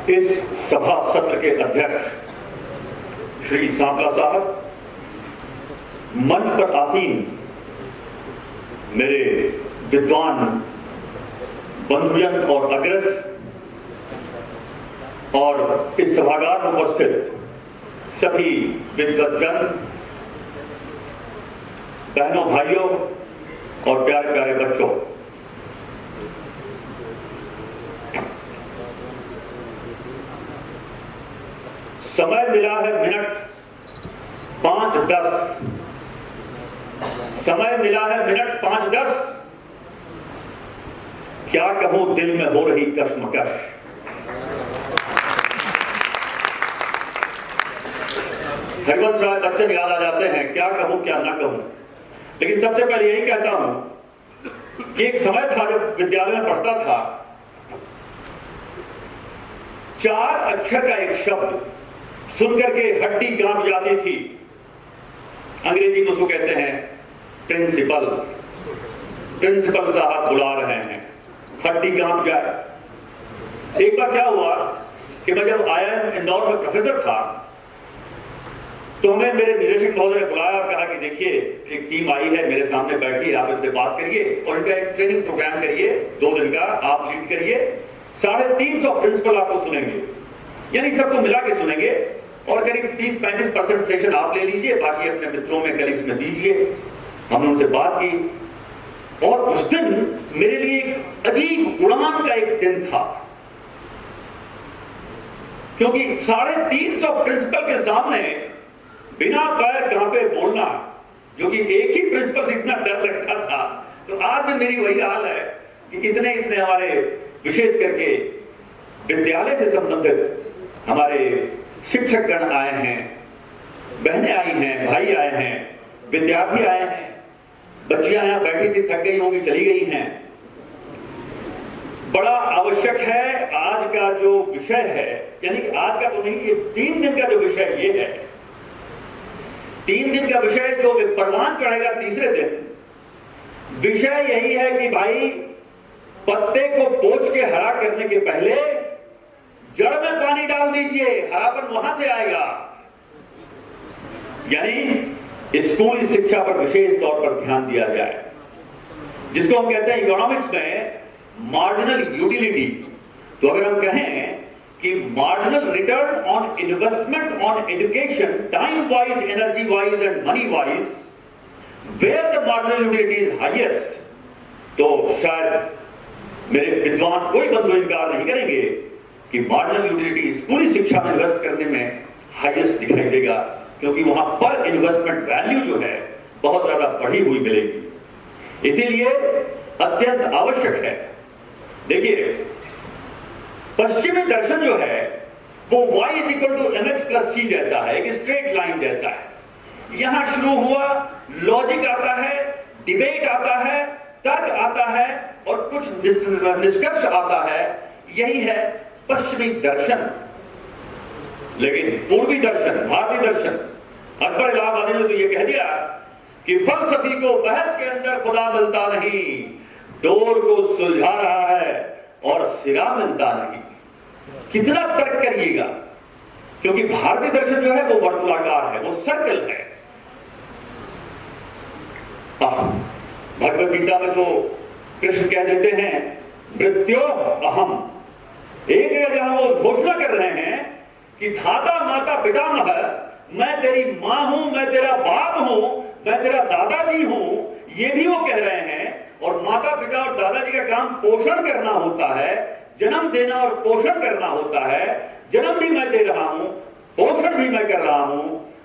इस सभा सत्र के अध्यक्ष श्री सांपला साहब, मंच पर आसीन मेरे विद्वान बंधुजन और अग्रज, और इस सभागार में उपस्थित सभी विद्वज्जन, बहनों भाइयों और प्यारे प्यारे बच्चों, समय मिला है मिनट 5:10। समय मिला है मिनट 5:10। क्या कहूं, दिल में हो रही कश्मकश। हरिवंश राय बच्चन याद आ जाते हैं, क्या कहूं क्या ना कहूं। लेकिन सबसे पहले यही कहता हूं कि एक समय था जब विद्यालय में पढ़ता था, 4 अक्षर का एक शब्द सुनकर के हड्डी कांप जाती थी। अंग्रेजी में उसको कहते हैं प्रिंसिपल। प्रिंसिपल साहब बुला रहे हैं, हड्डी कांप जाए। एक बार क्या हुआ कि मैं जब IIM इंदौर में प्रोफेसर था, तो हमें मेरे निदेशक महोदय ने बुलाया और कहा कि देखिए, एक टीम आई है, मेरे सामने बैठी, आप इनसे बात करिए और इनका एक ट्रेनिंग प्रोग्राम करिए, 2 दिन का आप लीड करिए। 350 प्रिंसिपल आपको सुनेंगे, यानी सबको मिला के सुनेंगे, और करीब 30-35% सेशन आप ले लीजिए, बाकी अपने मित्रों में, कलीग्स में दीजिए। हमने उनसे बात की, और उस दिन मेरे लिए एक अजीब उड़ान का एक दिन था, क्योंकि 350 प्रिंसिपल के सामने बिना पैर कांपे बोलना, जो कि एक ही प्रिंसिपल से इतना डर लगता था। तो आज भी मेरी वही हाल है कि इतने हमारे, विशेष करके विद्यालय से संबंधित हमारे शिक्षक गण आए हैं, बहनें आई हैं, भाई आए हैं, विद्यार्थी आए हैं, बच्चियां यहां बैठी थी, थक गई होंगी, चली गई हैं। बड़ा आवश्यक है आज का जो विषय है, यानी आज का तो नहीं, ये 3 दिन का जो विषय ये है, 3 दिन का विषय जो परवान चढ़ेगा तीसरे दिन, विषय यही है कि भाई, पत्ते को पोंछ के हरा करने के पहले जड़ में पानी डाल दीजिए, हरापन वहां से आएगा। यानी स्कूली शिक्षा पर विशेष तौर पर ध्यान दिया जाए, जिसको हम कहते हैं इकोनॉमिक्स में मार्जिनल यूटिलिटी। तो अगर हम कहें कि marginal return on investment on education, time wise, energy wise and money wise, where the marginal utility is highest, तो शायद मेरे विद्वान कोई बंधु इनकार नहीं करेंगे कि मार्जिनल यूटिलिटी पूरी शिक्षा में इन्वेस्ट करने में हाईएस्ट दिखाई देगा, क्योंकि वहां पर इन्वेस्टमेंट वैल्यू जो है बहुत ज्यादा बढ़ी हुई मिलेगी। इसीलिए अत्यंत आवश्यक है। देखिए, पश्चिमी दर्शन जो है वो y = mx + c जैसा है, एक स्ट्रेट लाइन जैसा है। यहां शुरू हुआ, लॉजिक आता है, डिबेट आता है, तर्क आता है और कुछ निष्कर्ष आता है। यही है पश्चिमी दर्शन। लेकिन पूर्वी दर्शन, भारतीय दर्शन, अकबर इलाहाबादी ने तो ये कह दिया कि फलसफी को बहस के अंदर खुदा मिलता नहीं, डोर को सुलझा रहा है और सिरा मिलता नहीं। कितना तर्क करिएगा, क्योंकि भारतीय दर्शन जो है वो वर्तुलाकार है, वो सर्कल है। भगवद गीता में तो कृष्ण कह देते हैं मृत्यो अहम। एक जगह वो घोषणा कर रहे हैं कि धाता माता पितामह, मैं तेरी मां हूं, मैं तेरा बाप हूं, मैं तेरा दादाजी हूं, ये भी वो कह रहे हैं। और माता पिता और दादाजी का काम पोषण करना होता है, जन्म देना और पोषण करना होता है। जन्म भी मैं दे रहा हूं, पोषण भी मैं कर रहा हूं।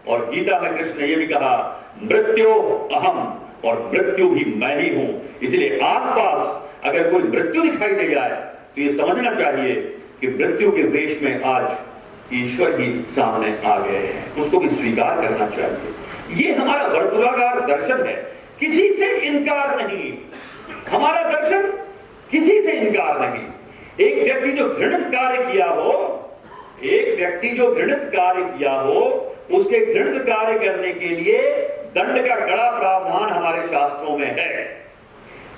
और गीता में कृष्ण ने यह भी कहा मृत्यो अहम, और मृत्यु भी मैं ही हूं। इसलिए आसपास अगर कोई मृत्यु दिखाई दे जाए तो ये समझना चाहिए कि मृत्यु के वेश में आज ईश्वर ही सामने आ गए हैं, उसको भी स्वीकार करना चाहिए। ये हमारा वर्तुलाकार दर्शन है, किसी से इनकार नहीं। हमारा दर्शन किसी से इनकार नहीं। एक व्यक्ति जो घृणित कार्य किया हो, एक व्यक्ति जो घृणित कार्य किया हो, उसके घृणित कार्य करने के लिए दंड का कड़ा प्रावधान हमारे शास्त्रों में है।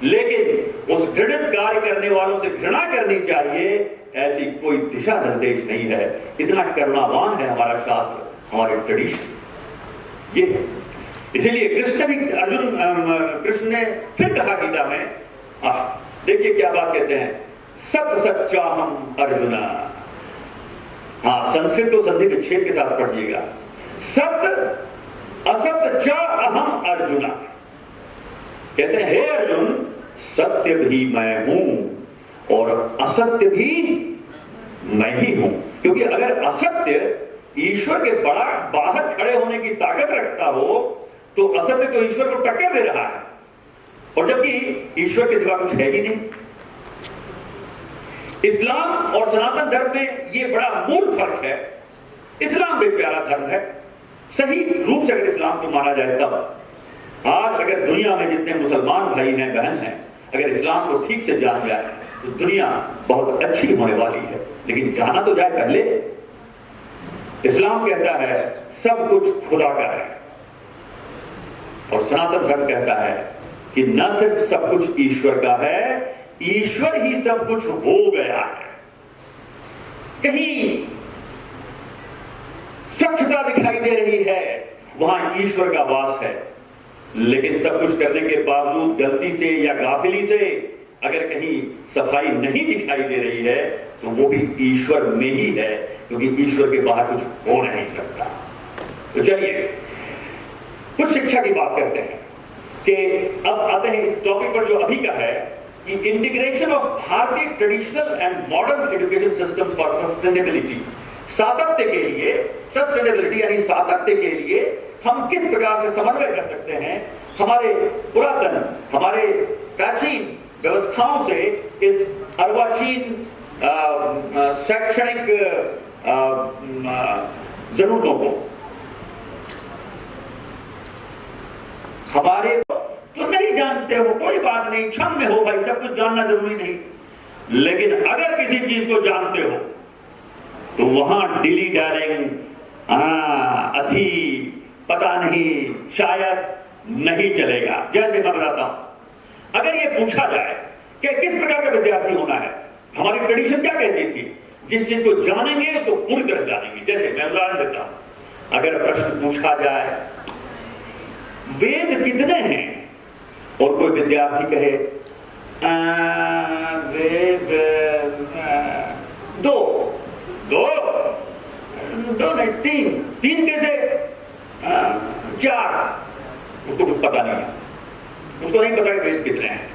लेकिन उस घृणित कार्य करने वालों से घृणा करनी चाहिए, ऐसी कोई दिशा निर्देश नहीं है। इतना करुणावान है हमारा शास्त्र, हमारे ट्रेडिशन। ये इसीलिए कृष्ण ने फिर कहा गीता में, देखिए क्या बात कहते हैं, सत सच्चा हम अर्जुना। हाँ, संस्कृत को संधि विच्छेद के साथ पढ़िएगा। सत असत च अहम अर्जुना। कहते हैं हे अर्जुन, सत्य भी मैं हूं और असत्य भी मैं ही हूं। क्योंकि अगर असत्य ईश्वर के बड़ा बाहर खड़े होने की ताकत रखता हो तो असत्य तो ईश्वर को टक्कर दे रहा है, और जबकि ईश्वर के सिवा कुछ है ही नहीं। इस्लाम और सनातन धर्म में यह बड़ा मूल फर्क है। इस्लाम भी प्यारा धर्म है, सही रूप से अगर इस्लाम को माना जाए तब। आज अगर दुनिया में जितने मुसलमान भाई हैं, बहन हैं, अगर इस्लाम को ठीक से जान जाए तो दुनिया बहुत अच्छी होने वाली है। लेकिन जाना तो जाए पहले। इस्लाम कहता है सब कुछ खुदा का है, और सनातन धर्म कहता है कि न सिर्फ सब कुछ ईश्वर का है, ईश्वर ही सब कुछ हो गया है। कहीं स्वच्छता दिखाई दे रही है, वहां ईश्वर का वास है। लेकिन सब कुछ करने के बावजूद गलती से या गाफिली से अगर कहीं सफाई नहीं दिखाई दे रही है तो वो भी ईश्वर में ही है, क्योंकि ईश्वर के बाहर कुछ हो नहीं सकता। तो चलिए कुछ शिक्षा की बात करते हैं कि अब आते हैं इस टॉपिक पर जो अभी का है कि इंटीग्रेशन ऑफ भारतीय traditional and modern education system for sustainability. सातत्य के लिए, सस्टेनेबिलिटी यानी सातत्य के लिए हम किस प्रकार से समन्वय कर सकते हैं हमारे पुरातन, हमारे प्राचीन व्यवस्थाओं से इस अर्वाचीन शैक्षणिक जरूरतों को। हमारे तो नहीं जानते हो, कोई बात नहीं, क्षम में हो भाई, सब कुछ जानना जरूरी नहीं। लेकिन अगर किसी चीज को जानते हो तो वहां डिली डायरिंग, अथी, पता नहीं, शायद नहीं चलेगा। जैसे मैं बताता हूं, अगर ये पूछा जाए कि किस प्रकार का विद्यार्थी होना है, हमारी ट्रेडिशन क्या कहती थी, जिस चीज को जानेंगे तो पूरी तरह जानेंगे। जैसे मैं उदाहरण देता हूं, अगर प्रश्न पूछा जाए वेद कितने हैं और कोई विद्यार्थी कहे वेद दो नहीं, तीन कैसे, चार, उसको कुछ पता नहीं है, उसको नहीं पता कि वेद कितने हैं।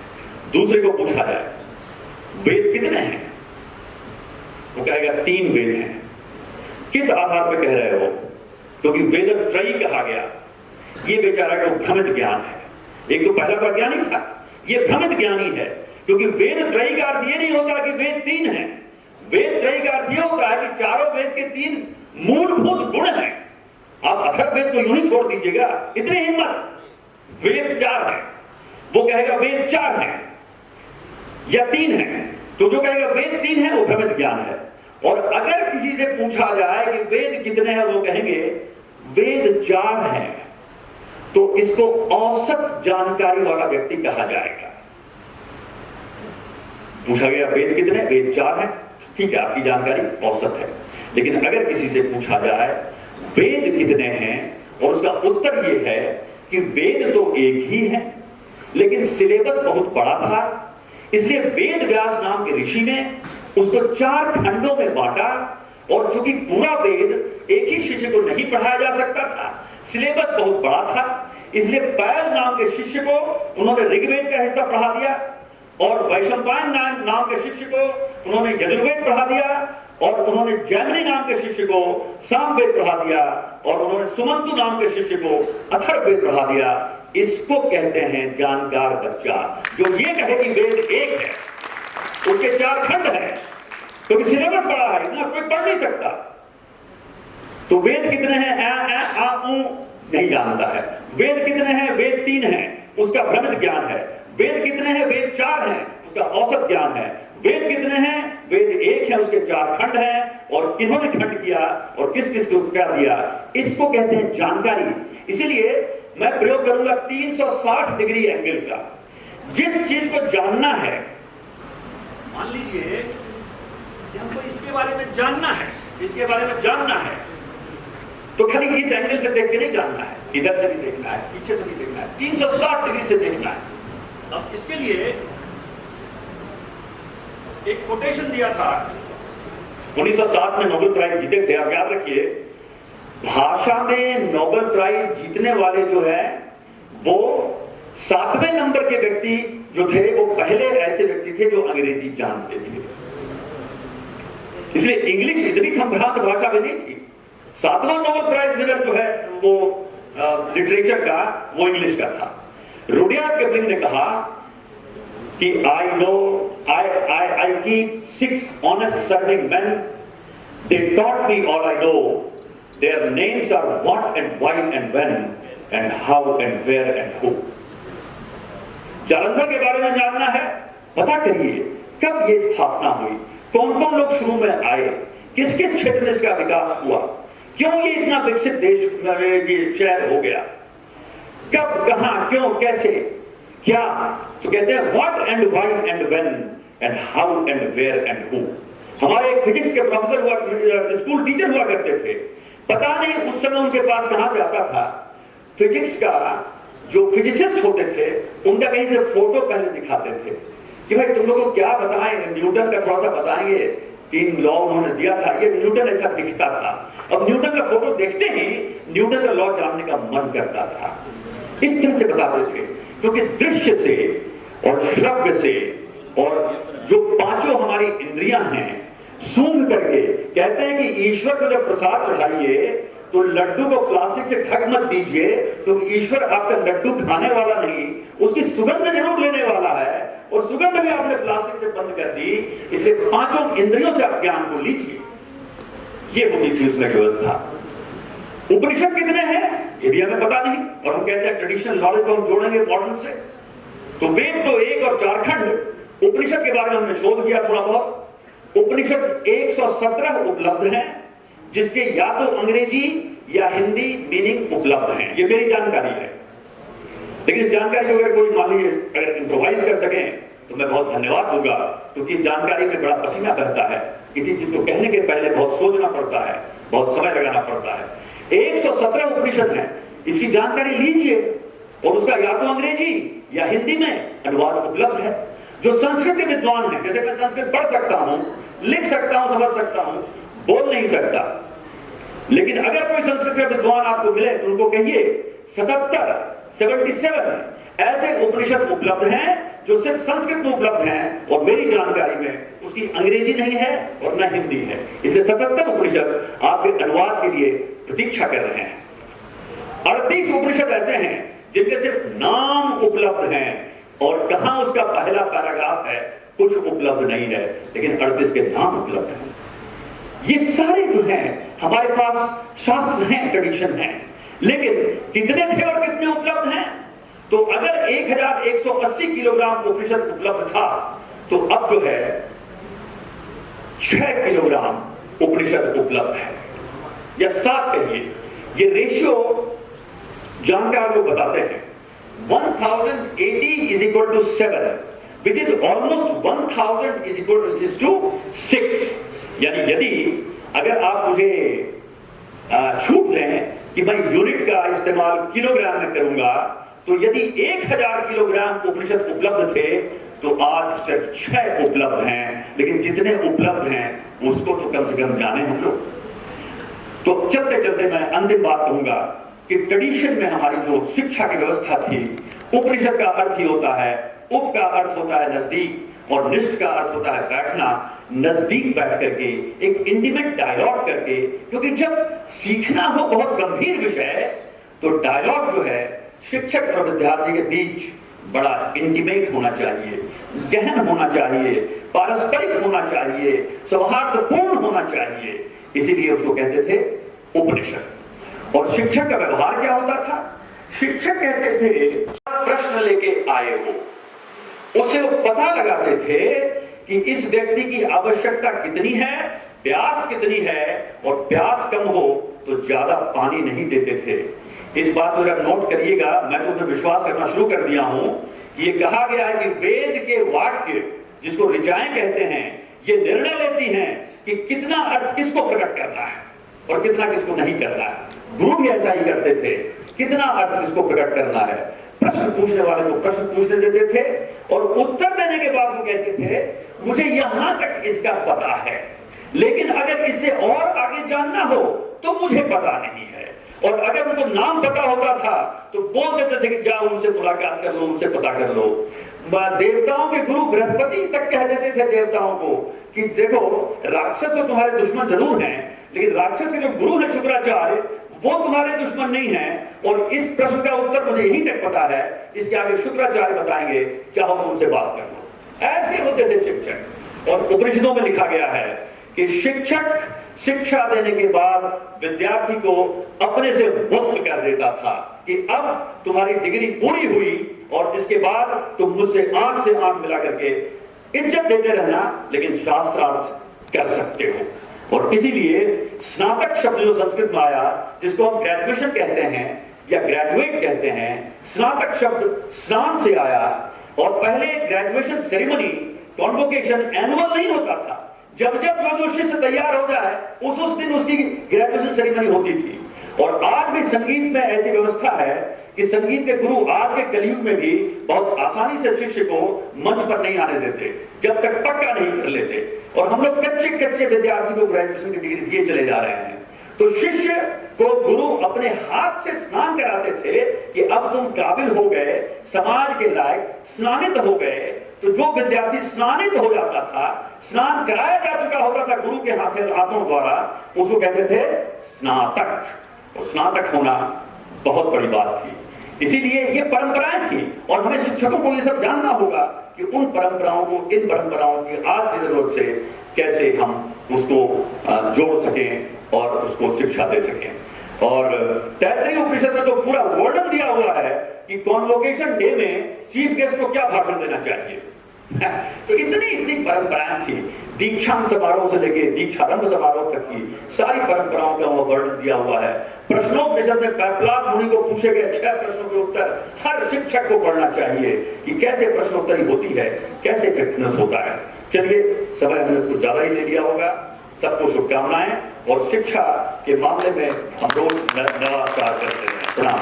दूसरे को पूछा जाए वेद कितने हैं, वो कहेगा 3 वेद हैं। किस आधार पर कह रहे हो? क्योंकि वेद त्रयी कहा गया। ये बेचारा का भ्रमित ज्ञान है। एक तो पहला वैज्ञानिक था, ये भ्रमित ज्ञानी है। क्योंकि वेद त्रयी का अर्थ ये नहीं होता कि वेद 3 हैं। वेद त्रयी का अर्थ ये होता है कि चारों वेद के 3 मूलभूत गुण हैं। आप अथर्ववेद को यूं ही छोड़ दीजिएगा, इतनी हिम्मत, वेद 4 है, वो कहेगा वेद 4 है या 3 है। तो जो कहेगा वेद 3 है वो भ्रमित ज्ञान है। और अगर किसी से पूछा जाए कि वेद कितने हैं, वो कहेंगे वेद 4 है, तो इसको औसत जानकारी वाला व्यक्ति कहा जाएगा। पूछा गया वेद कितने, वेद 4 है, ठीक है, आपकी जानकारी औसत है। लेकिन अगर किसी से पूछा जाए वेद कितने हैं और उसका उत्तर यह है कि वेद तो एक ही है, लेकिन सिलेबस बहुत बड़ा था, इसलिए वेद व्यास नाम के ऋषि ने उसको 4 खंडों में बांटा। और चूंकि पूरा वेद एक ही शिष्य को नहीं पढ़ाया जा सकता था, सिलेबस बहुत बड़ा था, इसलिए पैल नाम के शिष्य को उन्होंने ऋग्वेद का हिस्सा पढ़ा दिया, और वैशंपायन नाम के शिष्य को उन्होंने यजुर्वेद पढ़ा दिया, और उन्होंने जैमिनी नाम के शिष्य को सामवेद पढ़ा दिया, और उन्होंने सुमंतु नाम के शिष्य को अथर्ववेद पढ़ा दिया। इसको कहते हैं जानकार बच्चा। जो ये कहे कि वेद एक है, उसके 4 खंड है, क्योंकि सिलेबस बड़ा है, इतना कोई पढ़ नहीं सकता। तो वेद कितने हैं, आ ऊ नहीं जानता है। वेद कितने हैं, वेद 3 हैं, उसका भ्रमित ज्ञान है। वेद कितने हैं, वेद 4 हैं, उसका औसत ज्ञान है। वेद कितने हैं, वेद 1 है, उसके 4 खंड हैं, और किन्होंने खंड किया और किस किस को क्या दिया, इसको कहते हैं जानकारी। इसीलिए मैं प्रयोग करूंगा 360 डिग्री एंगल का, जिस चीज को जानना है, मान लीजिए कि हमको इसके बारे में जानना है, इसके बारे में जानना है, तो खाली इस एंगल से देख के नहीं जानना है, इधर से भी देखना है, पीछे से भी देखना है, 360 डिग्री से देखना है। अब इसके लिए एक कोटेशन दिया था, 1907 में नोबेल प्राइज जीते थे। आप याद रखिए, भाषा में नोबेल प्राइज जीतने वाले जो है वो 7वें नंबर के व्यक्ति जो थे वो पहले ऐसे व्यक्ति थे जो अंग्रेजी जानते थे। इसलिए इंग्लिश इतनी संभ्रांत भाषा में नहीं थी। 7वां नोबेल प्राइज विनर जो है वो लिटरेचर का, वो इंग्लिश का था। रुडयार्ड किपलिंग ने कहा कि I keep 6 honest serving men. They taught me all I know. Their names are what and why and when and how and where and who. Jalandhar के बारे में जानना है, पता करिए कब ये स्थापना हुई, कौन कौन लोग शुरू में आए, किस किस क्षेत्र में इसका विकास हुआ, क्यों ये इतना विकसित देश शहर हो गया, कब, कहां, क्यों, कैसे, क्या। तो कहते हैं what and why and when and how and where and who. हमारे एक फिजिक्स के प्रोफेसर हुआ, स्कूल टीचर हुआ करते थे, पता नहीं उस समय उनके पास कहां से आता था फिजिक्स का, जो फिजिसिस्ट होते थे उनका कहीं से फोटो पहले दिखाते थे कि भाई तुम लोगों को क्या बताएं, न्यूटन का थोड़ा सा बताएंगे, 3 लॉ उन्होंने दिया था, ये न्यूटन ऐसा दिखता था। अब न्यूटन का फोटो देखते ही न्यूटन का लॉ जानने का मन करता था। इस तरह से बताते थे, क्योंकि दृश्य से और श्रव्य से और जो 5 हमारी इंद्रियां हैं, सूंघ करके कहते हैं कि ईश्वर को जब प्रसाद चढ़ाइए तो लड्डू को प्लास्टिक से ढक मत दीजिए, तो ईश्वर आपका लड्डू खाने वाला नहीं, उसकी सुगंध जरूर लेने वाला है, और सुगंध भी आपने प्लास्टिक से बंद कर दी। इसे 5 इंद्रियों से आप ज्ञान को लीजिए। ये होती थी उसमें व्यवस्था। उपनिषद कितने हैं ये भी हमें पता नहीं, और हम कहते हैं ट्रेडिशनल नॉलेज को हम जोड़ेंगे मॉडर्न से, तो वेद तो 1 और 4 खंड। उपनिषद के बारे में हमने शोध किया थोड़ा बहुत। उपनिषद 117 उपलब्ध हैं, जिसके या तो अंग्रेजी या हिंदी मीनिंग उपलब्ध हैं। ये मेरी जानकारी है, लेकिन इस जानकारी को अगर कोई मान लीजिए अगर इम्प्रोवाइज कर सके तो मैं बहुत धन्यवाद दूंगा, क्योंकि जानकारी में बड़ा पसीना बहता है। किसी चीज को कहने के पहले बहुत सोचना पड़ता है, बहुत समय लगाना पड़ता है। 117 उपनिषद हैं, इसकी जानकारी लीजिए, और उसका या तो अंग्रेजी या हिंदी में अनुवाद उपलब्ध है। जो संस्कृत के विद्वान हैं, जैसे मैं संस्कृत पढ़ सकता हूं, लिख सकता हूं, समझ सकता हूं, बोल नहीं सकता, लेकिन अगर कोई संस्कृत का विद्वान आपको मिले तो उनको कहिए 77 ऐसे उपनिषद उपलब्ध हैं जो सिर्फ संस्कृत में उपलब्ध हैं, और मेरी जानकारी में उसकी अंग्रेजी नहीं है और न हिंदी है। इसलिए 77 उपनिषद आपके अनुवाद के लिए प्रतीक्षा कर रहे हैं। 38 उपनिषद ऐसे हैं जिनके सिर्फ नाम उपलब्ध हैं, और कहां उसका पहला पैराग्राफ है कुछ उपलब्ध नहीं है, लेकिन 38 के नाम उपलब्ध हैं। ये सारे जो हैं हमारे पास शास्त्र हैं, ट्रेडिशन है, लेकिन कितने थे और कितने उपलब्ध हैं? तो अगर 1180 किलोग्राम उपनिषद उपलब्ध था, तो अब जो है 6 किलोग्राम उपनिषद उपलब्ध है, या 7 कहिए। ये रेशियो जानकार लोग बताते हैं 1080 is equal to 7, which is almost 1000 is equal to 6। यानी यदि अगर आप मुझे छूट दें कि मैं यूनिट का इस्तेमाल किलोग्राम में करूंगा, तो यदि 1000 किलोग्राम उपनिषद उपलब्ध थे तो आज सिर्फ 6 उपलब्ध हैं, लेकिन जितने उपलब्ध हैं उसको तो कम से कम जाने हम लोग। तो चलते चलते मैं अंतिम बात कहूंगा कि ट्रेडिशन में हमारी जो शिक्षा की व्यवस्था थी, उपनिषद का अर्थ ही होता है, उप का अर्थ होता है नजदीक, और निष्ठ का अर्थ होता है बैठना, नजदीक बैठ करके एक इंटीमेट डायलॉग करके, क्योंकि जब सीखना हो बहुत गंभीर विषय तो डायलॉग जो है शिक्षक और विद्यार्थी के बीच बड़ा इंटीमेट होना चाहिए, गहन होना चाहिए, पारस्परिक होना चाहिए, सौहार्दपूर्ण होना चाहिए। इसीलिए उसको कहते थे उपनिषद। और शिक्षक का व्यवहार क्या होता था? शिक्षक कहते थे प्रश्न लेके आए हो, उसे वो पता लगाते थे कि इस व्यक्ति की आवश्यकता कितनी है, प्यास कितनी है, और प्यास कम हो तो ज्यादा पानी नहीं देते थे। इस बात को जब नोट करिएगा, मैं तो विश्वास करना शुरू कर दिया हूं कि ये कहा गया है कि वेद के वाक्य, जिसको ऋचाएं कहते हैं, ये निर्णय लेती हैं कि कितना अर्थ किसको प्रकट करना है और कितना किसको नहीं करना है। गुरु भी ऐसा ही करते थे, कितना अर्थ किसको प्रकट करना है। प्रश्न पूछने वाले को प्रश्न पूछने देते थे और उत्तर देने के बाद वो कहते थे मुझे यहां तक इसका पता है, लेकिन अगर इससे और आगे जानना हो तो मुझे पता नहीं है। और अगर उनको नाम पता होता था तो बोल देते थे कि जाओ उनसे मुलाकात कर लो, उनसे पता कर लो। देवताओं के गुरु बृहस्पति तक कह देते थे देवताओं को कि देखो राक्षस तो तुम्हारे दुश्मन जरूर हैं, लेकिन राक्षस के जो गुरु हैं शुक्राचार्य, वो तुम्हारे दुश्मन नहीं हैं, और इस प्रश्न का उत्तर मुझे यहीं तक पता है, इसके आगे शुक्राचार्य बताएंगे, चाहो तो उनसे बात कर लो। ऐसे होते थे शिक्षक। और उपनिषदों में लिखा गया है कि शिक्षक शिक्षा देने के बाद विद्यार्थी को अपने से मुक्त कर देता था कि अब तुम्हारी डिग्री पूरी हुई और इसके बाद तुम मुझसे आंख से आंख मिला करके इज्जत देते रहना, लेकिन शास्त्रार्थ कर सकते हो। और इसीलिए स्नातक शब्द जो संस्कृत में आया, जिसको हम ग्रेजुएशन कहते हैं या ग्रेजुएट कहते हैं, स्नातक शब्द स्नान से आया। और पहले ग्रेजुएशन सेरेमनी, कॉन्वोकेशन एनुअल नहीं होता था। जब जब जो शिष्य तैयार हो जाए उस दिन उसकी ग्रेजुएशन सेरेमनी होती थी। और आज भी संगीत में ऐसी व्यवस्था है कि संगीत के गुरु आज के कलयुग में भी बहुत आसानी से शिष्य को मंच पर नहीं आने देते जब तक पक्का नहीं कर लेते। और हम लोग कच्चे कच्चे विद्यार्थी को ग्रेजुएशन की डिग्री दिए चले जा रहे हैं। तो शिष्य को गुरु अपने हाथ से स्नान कराते थे कि अब तुम काबिल हो गए, समाज के लायक स्नानित हो गए। तो जो विद्यार्थी स्नानित हो जाता था, स्नान कराया जा चुका होता था गुरु के हाथों द्वारा, उसको कहते थे स्नातक। और स्नातक होना बहुत बड़ी बात थी। इसीलिए ये परंपराएं थी और हमें शिक्षकों को ये सब जानना होगा कि उन परंपराओं को, इन परंपराओं की आज की जरूरत से कैसे हम उसको जोड़ सकें और उसको शिक्षा दे सकें। और तैत्तिरीय उपनिषद में तो पूरा वर्णन दिया हुआ है कि कॉन्वोकेशन डे में चीफ गेस्ट को क्या भाषण देना चाहिए। तो इतनी परंपराएं थी। दीक्षांत समारोह से लेके दीक्षारंभ समारोह तक की सारी परंपराओं का वो वर्णन दिया हुआ है। प्रश्नोपनिषद में पैपलाद मुनि को पूछे गए 6 प्रश्नों के उत्तर हर शिक्षक को पढ़ना चाहिए कि कैसे प्रश्नोत्तरी होती है, कैसे फिटनेस होता है। चलिए, समय हमने कुछ ज्यादा ही ले लिया होगा। सबको शुभकामनाएं। और शिक्षा के मामले में हम रोज नवाचार करते हैं। प्रणाम।